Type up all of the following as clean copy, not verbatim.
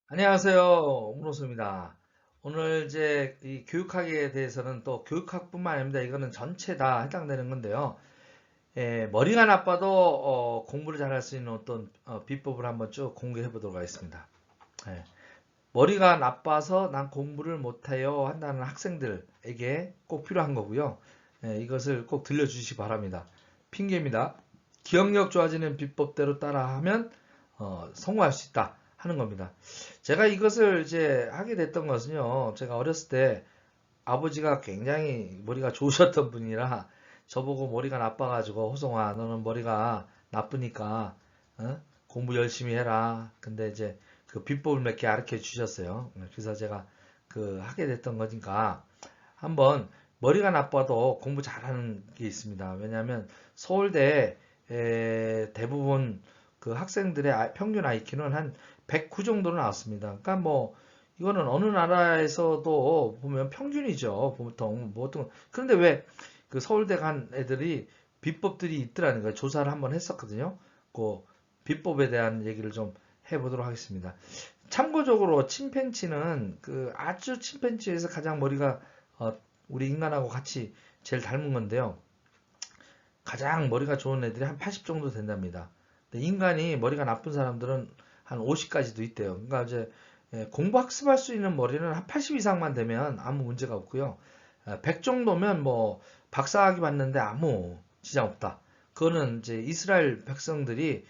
안녕하세요. 문호수입니다. 오늘 이제 이 교육학에 대해서는 또 교육학뿐만 아닙니다. 이거는 전체 다 해당되는 건데요. 머리가 나빠도 공부를 잘할 수 있는 어떤 비법을 한번 쭉 공개해 보도록 하겠습니다. 예, 머리가 나빠서 난 공부를 못해요 한다는 학생들에게 꼭 필요한 거고요. 이것을 꼭 들려주시기 바랍니다. 핑계입니다. 기억력 좋아지는 비법대로 따라하면 성공할 수 있다 하는 겁니다. 제가 이것을 이제 하게 됐던 것은요. 제가 어렸을 때 아버지가 굉장히 머리가 좋으셨던 분이라 저보고 머리가 나빠가지고 호성아 너는 머리가 나쁘니까 공부 열심히 해라. 근데 이제 그 비법을 몇 개 가르쳐 주셨어요. 그래서 제가 그 하게 됐던 거니까 한번 머리가 나빠도 공부 잘하는 게 있습니다. 왜냐하면 서울대 대부분 그 학생들의 평균 IQ는 한 109 정도로 나왔습니다. 그러니까 뭐 이거는 어느 나라에서도 보면 평균이죠. 보통. 그런데 왜 그 서울대 간 애들이 비법들이 있더라는 거예요. 조사를 한번 했었거든요. 그 비법에 대한 얘기를 좀 해보도록 하겠습니다. 참고적으로 침팬지는 그 아주 침팬지에서 가장 머리가 우리 인간하고 같이 제일 닮은 건데요. 가장 머리가 좋은 애들이 한 80 정도 된답니다. 근데 인간이 머리가 나쁜 사람들은 한 50까지도 있대요. 그러니까 이제 공부 학습할 수 있는 머리는 한 80 이상만 되면 아무 문제가 없고요. 100 정도면 뭐 박사학위 받는데 아무 지장 없다. 그거는 이제 이스라엘 백성들이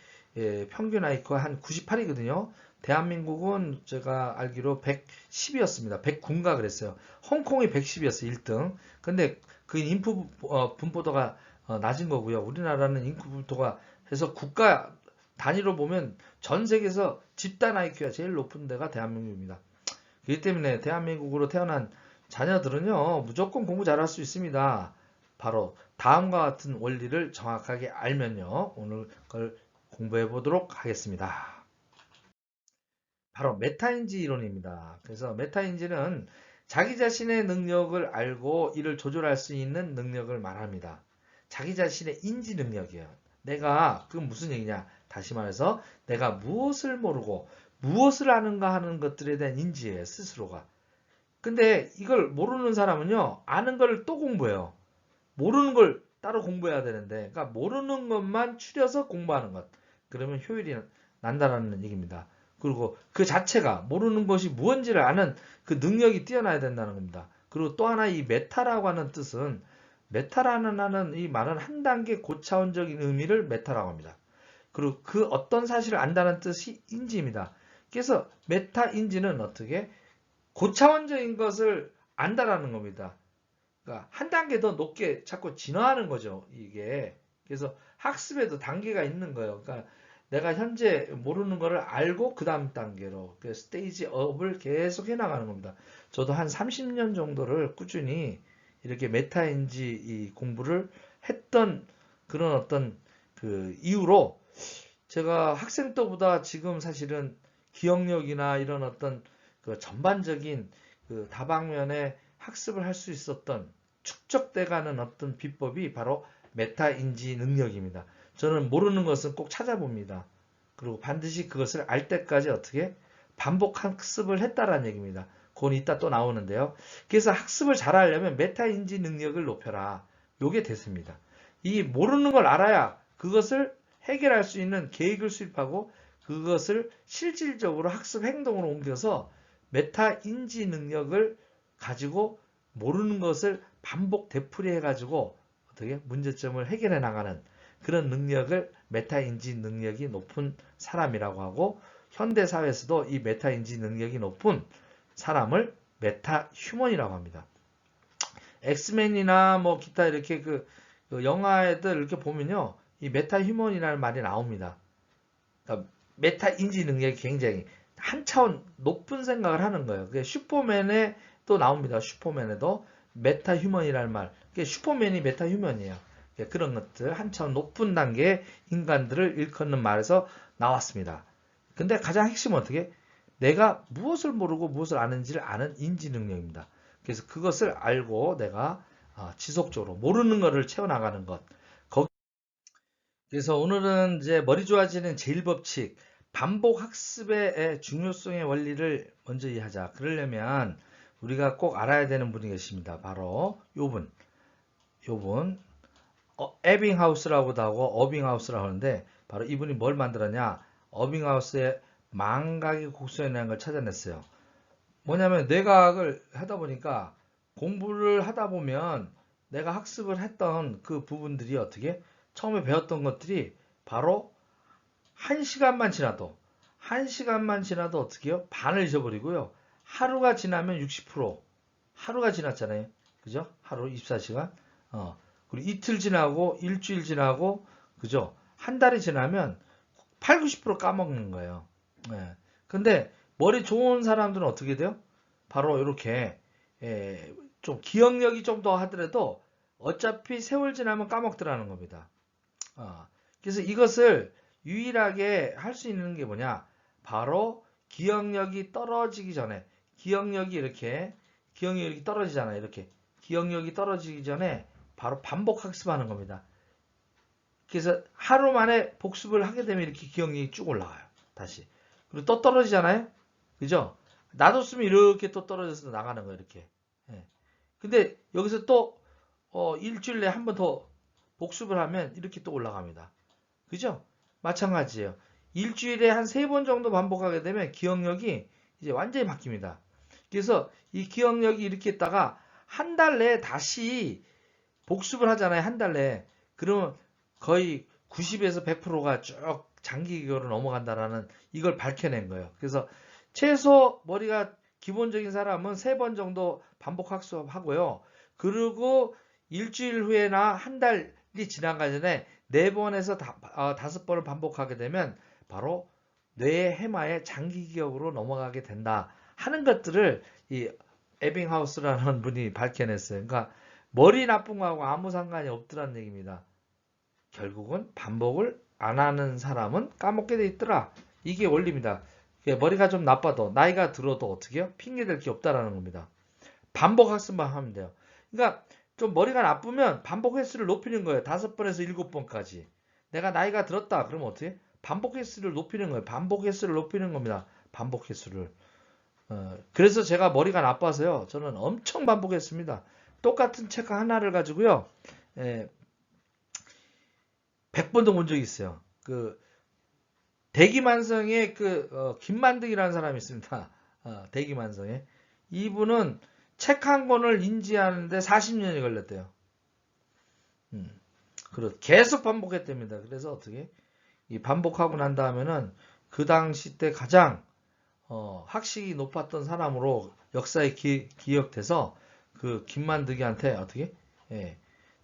평균 IQ가 한 98이거든요. 대한민국은 제가 알기로 110이었습니다. 109인가 그랬어요. 홍콩이 110이었어요. 1등. 근데 그 인프 분포도가 낮은 거고요. 우리나라는 인구 분포가 해서 국가 단위로 보면 전 세계에서 집단 IQ가 제일 높은 데가 대한민국입니다. 그렇기 때문에 대한민국으로 태어난 자녀들은요, 무조건 공부 잘할 수 있습니다. 바로 다음과 같은 원리를 정확하게 알면요, 오늘 그걸 공부해 보도록 하겠습니다. 바로 메타인지 이론입니다. 그래서 메타인지는 자기 자신의 능력을 알고 이를 조절할 수 있는 능력을 말합니다. 자기 자신의 인지 능력이에요. 내가 그건 무슨 얘기냐? 다시 말해서 내가 무엇을 모르고 무엇을 아는가 하는 것들에 대한 인지예요. 스스로가. 근데 이걸 모르는 사람은요. 아는 걸 또 공부해요. 모르는 걸 따로 공부해야 되는데 그러니까 모르는 것만 추려서 공부하는 것. 그러면 효율이 난다라는 얘기입니다. 그리고 그 자체가 모르는 것이 무언지를 아는 그 능력이 뛰어나야 된다는 겁니다. 그리고 또 하나 이 메타라고 하는 뜻은 메타라는 하는 이 말은 한 단계 고차원적인 의미를 메타라고 합니다. 그리고 그 어떤 사실을 안다는 뜻이 인지입니다. 그래서 메타 인지는 어떻게 고차원적인 것을 안다라는 겁니다. 그러니까 한 단계 더 높게 자꾸 진화하는 거죠, 이게. 그래서 학습에도 단계가 있는 거예요. 그러니까 내가 현재 모르는 거를 알고 그 다음 단계로 그 스테이지 업을 계속 해나가는 겁니다. 저도 한 30년 정도를 꾸준히 이렇게 메타인지 이 공부를 했던 그런 어떤 그 이유로 제가 학생 때보다 지금 사실은 기억력이나 이런 어떤 그 전반적인 그 다방면의 학습을 할 수 있었던 축적돼가는 어떤 비법이 바로 메타인지 능력입니다. 저는 모르는 것은 꼭 찾아봅니다. 그리고 반드시 그것을 알 때까지 어떻게 반복 학습을 했다라는 얘기입니다. 그건 이따 또 나오는데요. 그래서 학습을 잘하려면 메타인지 능력을 높여라. 요게 됐습니다. 이 모르는 걸 알아야 그것을 해결할 수 있는 계획을 수립하고 그것을 실질적으로 학습 행동으로 옮겨서 메타인지 능력을 가지고 모르는 것을 반복 되풀이해 가지고 어떻게 문제점을 해결해 나가는 그런 능력을 메타인지 능력이 높은 사람이라고 하고 현대 사회에서도 이 메타인지 능력이 높은 사람을 메타 휴먼이라고 합니다. 엑스맨이나 뭐 기타 이렇게 그 영화들 이렇게 보면요. 이 메타 휴먼이라는 말이 나옵니다. 그러니까 메타 인지 능력이 굉장히 한 차원 높은 생각을 하는 거예요. 그게 슈퍼맨에 또 나옵니다. 슈퍼맨에도 메타 휴먼이라는 말. 그게 슈퍼맨이 메타 휴먼이에요. 그런 것들 한 차원 높은 단계의 인간들을 일컫는 말에서 나왔습니다. 근데 가장 핵심은 어떻게? 내가 무엇을 모르고 무엇을 아는지를 아는 인지 능력입니다. 그래서 그것을 알고 내가 지속적으로 모르는 것을 채워나가는 것. 그래서 오늘은 이제 머리 좋아지는 제일 법칙 반복 학습의 중요성의 원리를 먼저 이해하자. 그러려면 우리가 꼭 알아야 되는 분이 계십니다. 바로 요분. 에빙하우스라고도 하고 어빙하우스라고 하는데 바로 이분이 뭘 만들었냐? 어빙하우스의 망각의 곡선이라는 걸 찾아냈어요. 뭐냐면 뇌과학을 하다 보니까 공부를 하다 보면 내가 학습을 했던 그 부분들이 어떻게 처음에 배웠던 것들이 바로 한 시간만 지나도 어떻게 해요? 반을 잊어버리고요. 하루가 지나면 60% 하루가 지났잖아요. 그죠? 하루 24시간. 그리고 이틀 지나고 일주일 지나고 그죠? 한 달이 지나면 8, 90% 까먹는 거예요. 네. 근데 머리 좋은 사람들은 어떻게 돼요? 바로 이렇게 좀 기억력이 좀 더 하더라도 어차피 세월 지나면 까먹더라는 겁니다. 그래서 이것을 유일하게 할 수 있는 게 뭐냐? 바로 기억력이 떨어지기 전에 기억력이 이렇게 떨어지잖아요. 이렇게 기억력이 떨어지기 전에 바로 반복 학습하는 겁니다. 그래서 하루 만에 복습을 하게 되면 이렇게 기억력이 쭉 올라가요. 다시. 그리고 또 떨어지잖아요. 그죠? 놔뒀으면 이렇게 또 떨어져서 나가는 거예요. 이렇게. 근데 여기서 또 일주일 내에 한 번 더 복습을 하면 이렇게 또 올라갑니다. 그죠? 마찬가지예요. 일주일에 한 3번 정도 반복하게 되면 기억력이 이제 완전히 바뀝니다. 그래서 이 기억력이 이렇게 있다가 한 달 내에 다시 복습을 하잖아요. 한 달 내에. 그러면 거의 90에서 100%가 쭉 장기 기억으로 넘어간다라는 이걸 밝혀낸 거예요. 그래서 최소 머리가 기본적인 사람은 3번 정도 반복 학습하고요. 그리고 일주일 후에나 한 달이 지나가기 전에 4번에서 5번을 반복하게 되면 바로 뇌의 해마에 장기 기억으로 넘어가게 된다 하는 것들을 이 에빙하우스라는 분이 밝혀냈어요. 그러니까 머리 나쁜 거하고 아무 상관이 없더라는 얘기입니다. 결국은 반복을 안 하는 사람은 까먹게 돼 있더라. 이게 원리입니다. 머리가 좀 나빠도 나이가 들어도 어떻게 해요? 핑계댈 게 없다라는 겁니다. 반복 학습만 하면 돼요. 그러니까 좀 머리가 나쁘면 반복 횟수를 높이는 거예요. 5번에서 7번까지. 내가 나이가 들었다. 그러면 어떻게 해? 반복 횟수를 높이는 거예요. 반복 횟수를 높이는 겁니다. 반복 횟수를. 그래서 제가 머리가 나빠서요. 저는 엄청 반복했습니다. 똑같은 책 하나를 가지고요. 100번도 본 적이 있어요. 그 대기만성의 김만득이라는 사람이 있습니다. 대기만성에. 이분은 책 한 권을 인지하는데 40년이 걸렸대요. 그리고 계속 반복했답니다. 그래서 어떻게? 이 반복하고 난 다음에는 그 당시 때 가장 학식이 높았던 사람으로 역사에 기억돼서 그 김만득이한테 어떻게?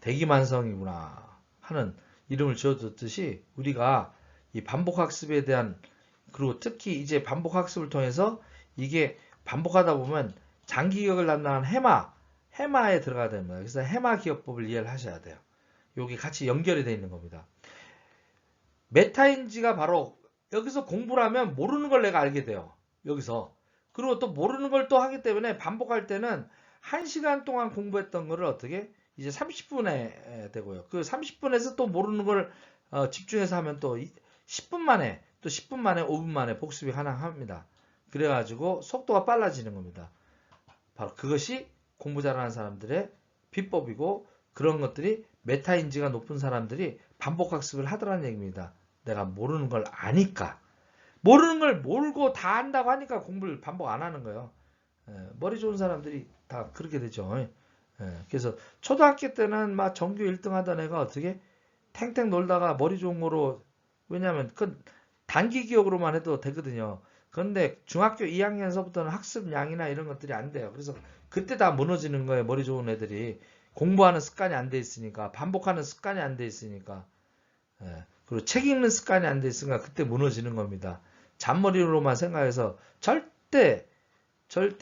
대기만성이구나 하는 이름을 지어줬듯이 우리가 이 반복학습에 대한 그리고 특히 이제 반복학습을 통해서 이게 반복하다 보면 장기 기억을 담당하는 해마에 들어가야 됩니다. 그래서 해마 기억법을 이해를 하셔야 돼요. 여기 같이 연결이 되어 있는 겁니다. 메타인지가 바로 여기서 공부를 하면 모르는 걸 내가 알게 돼요. 여기서. 그리고 또 모르는 걸 또 하기 때문에 반복할 때는 1시간 동안 공부했던 거를 어떻게 이제 30분에 되고요. 그 30분에서 또 모르는 걸 집중해서 하면 또 10분 만에 5분 만에 복습이 가능합니다. 그래가지고 속도가 빨라지는 겁니다. 바로 그것이 공부 잘하는 사람들의 비법이고 그런 것들이 메타인지가 높은 사람들이 반복학습을 하더라는 얘기입니다. 내가 모르는 걸 아니까. 모르는 걸 모르고 다 안다고 하니까 공부를 반복 안 하는 거예요. 머리 좋은 사람들이 다 그렇게 되죠. 그래서 초등학교 때는 막 전교 1등 하던 애가 어떻게 탱탱 놀다가 머리 좋은 거로 왜냐하면 그 단기 기억으로만 해도 되거든요. 그런데 중학교 2학년서부터는 학습량이나 이런 것들이 안 돼요. 그래서 그때 다 무너지는 거예요. 머리 좋은 애들이. 공부하는 습관이 안 돼 있으니까. 반복하는 습관이 안 돼 있으니까. 그리고 책 읽는 습관이 안 돼 있으니까 그때 무너지는 겁니다. 잔머리로만 생각해서 절대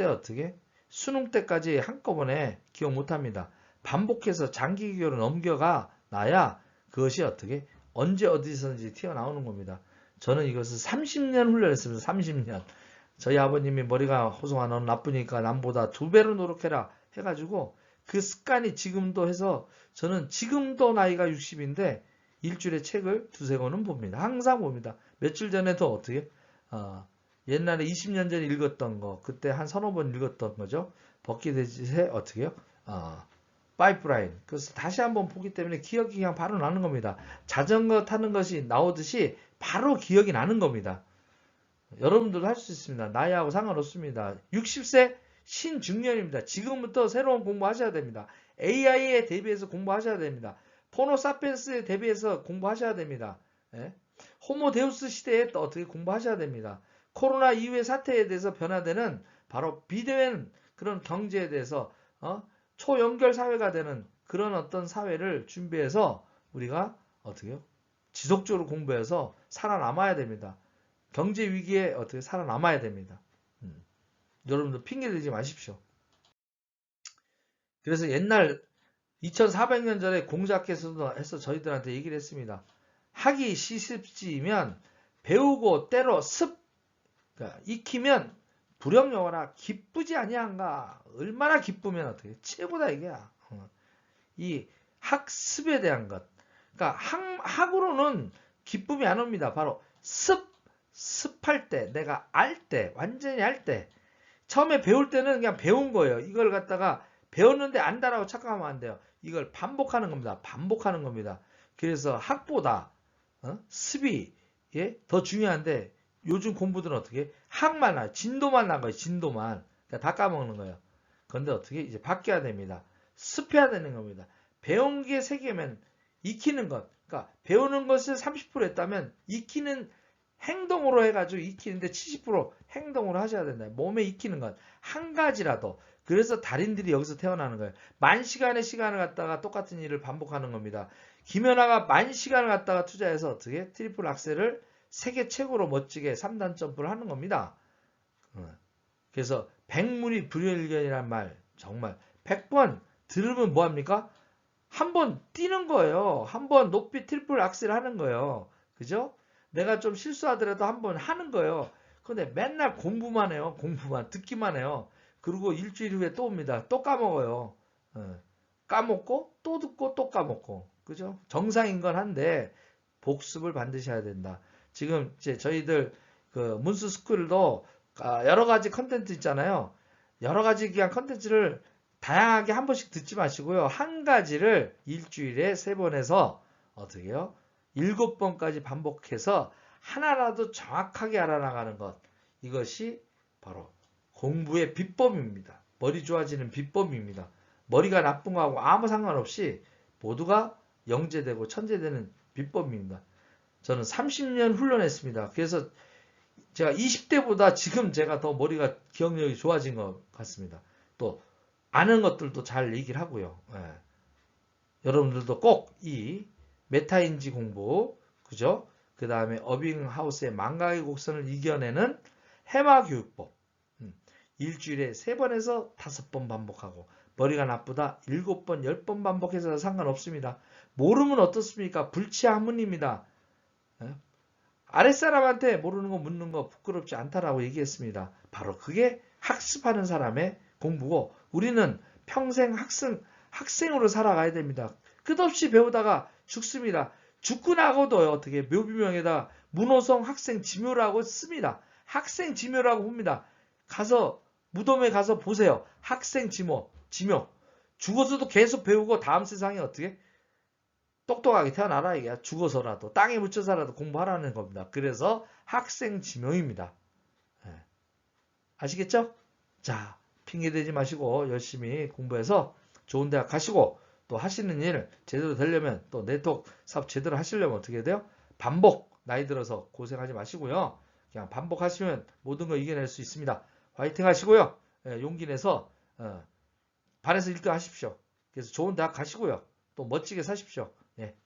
어떻게 수능 때까지 한꺼번에 기억 못합니다. 반복해서 장기 기억으로 넘겨가 놔야 그것이 어떻게 언제 어디서든지 튀어나오는 겁니다. 저는 이것을 30년 훈련했습니다. 30년. 저희 아버님이 머리가 호송아 넌 나쁘니까 남보다 2배로 노력해라 해가지고 그 습관이 지금도 해서 저는 지금도 나이가 60인데 일주일에 책을 2-3권은 봅니다. 항상 봅니다. 며칠 전에도 어떻게 옛날에 20년 전에 읽었던 거, 그때 한 서너 번 읽었던 거죠. 버킷리스트에 어떻게 해요? 파이프라인. 그래서 다시 한번 보기 때문에 기억이 그냥 바로 나는 겁니다. 자전거 타는 것이 나오듯이 바로 기억이 나는 겁니다. 여러분들도 할 수 있습니다. 나이하고 상관없습니다. 60세 신중년입니다. 지금부터 새로운 공부하셔야 됩니다. AI에 대비해서 공부하셔야 됩니다. 포노 사피엔스에 대비해서 공부하셔야 됩니다. 예? 호모 데우스 시대에 또 어떻게 공부하셔야 됩니다. 코로나 이후의 사태에 대해서 변화되는 바로 비대면 그런 경제에 대해서 초연결 사회가 되는 그런 어떤 사회를 준비해서 우리가 어떻게요? 지속적으로 공부해서 살아남아야 됩니다. 경제 위기에 어떻게 살아남아야 됩니다. 여러분들 핑계 대지 마십시오. 그래서 옛날 2400년 전에 공자께서도 해서 저희들한테 얘기를 했습니다. 학이 시습지면 배우고 때로 그러니까 익히면 불영여와라 기쁘지 아니한가. 얼마나 기쁘면 어떻게 최고다 이게야. 이 학습에 대한 것. 그러니까 학으로는 기쁨이 안 옵니다. 바로 습할 때, 내가 알 때, 완전히 알 때. 처음에 배울 때는 그냥 배운 거예요. 이걸 갖다가 배웠는데 안다라고 착각하면 안 돼요. 이걸 반복하는 겁니다. 반복하는 겁니다. 그래서 학보다 습이 더 중요한데 요즘 공부들은 어떻게 학만 나요. 진도만 난 거예요. 진도만. 그러니까 다 까먹는 거예요. 그런데 어떻게 이제 바뀌어야 됩니다. 습해야 되는 겁니다. 배운 게 3개면 익히는 것. 그러니까 배우는 것을 30% 했다면 익히는 행동으로 해가지고 익히는데 70% 행동으로 하셔야 된다. 몸에 익히는 것. 한 가지라도. 그래서 달인들이 여기서 태어나는 거예요. 10,000시간의 시간을 갖다가 똑같은 일을 반복하는 겁니다. 김연아가 10,000시간을 갖다가 투자해서 어떻게 트리플 악셀을 세계 최고로 멋지게 3단 점프를 하는 겁니다. 그래서 백문이 불여일견이란 말 정말 100번 들으면 뭐합니까? 한번 뛰는 거예요. 한번 높이 트리플 악셀 하는 거예요. 그죠? 내가 좀 실수하더라도 한번 하는 거예요. 근데 맨날 공부만 해요. 공부만 듣기만 해요. 그리고 일주일 후에 또 옵니다. 또 까먹어요. 까먹고 또 듣고 또 까먹고. 그죠? 정상인 건 한데 복습을 반드시 해야 된다. 지금 이제 저희들 그 문수 스쿨도 여러 가지 컨텐츠 있잖아요. 여러 가지 그냥 컨텐츠를 다양하게 한 번씩 듣지 마시고요. 한 가지를 일주일에 3번에서 어떻게 해요? 7번까지 반복해서 하나라도 정확하게 알아나가는 것. 이것이 바로 공부의 비법입니다. 머리 좋아지는 비법입니다. 머리가 나쁜 거하고 아무 상관없이 모두가 영재되고 천재되는 비법입니다. 저는 30년 훈련했습니다. 그래서 제가 20대보다 지금 제가 더 머리가 기억력이 좋아진 것 같습니다. 또 아는 것들도 잘 얘기를 하고요. 여러분들도 꼭 이 메타인지 공부, 그죠? 그 다음에 어빙하우스의 망각의 곡선을 이겨내는 해마교육법. 일주일에 3번에서 5번 반복하고 머리가 나쁘다 7번, 10번 반복해서 상관없습니다. 모르면 어떻습니까? 불치하문입니다. 아랫사람한테 모르는 거 묻는 거 부끄럽지 않다라고 얘기했습니다. 바로 그게 학습하는 사람의 공부고 우리는 평생 학생으로 살아가야 됩니다. 끝없이 배우다가 죽습니다. 죽고 나고도요. 어떻게 묘비명에다 문호성 학생 지묘라고 씁니다. 학생 지묘라고 봅니다. 가서 무덤에 가서 보세요. 학생 지묘. 죽어서도 계속 배우고 다음 세상에 어떻게 똑똑하게 태어나라 이게 죽어서라도 땅에 묻혀서라도 공부하라는 겁니다. 그래서 학생 지명입니다. 아시겠죠? 자, 핑계대지 마시고 열심히 공부해서 좋은 대학 가시고 또 하시는 일 제대로 되려면 또 네트워크 사업 제대로 하시려면 어떻게 돼요? 반복. 나이 들어서 고생하지 마시고요. 그냥 반복하시면 모든 거 이겨낼 수 있습니다. 화이팅 하시고요. 용기 내서 반에서 1등 하십시오. 그래서 좋은 대학 가시고요. 또 멋지게 사십시오. 예.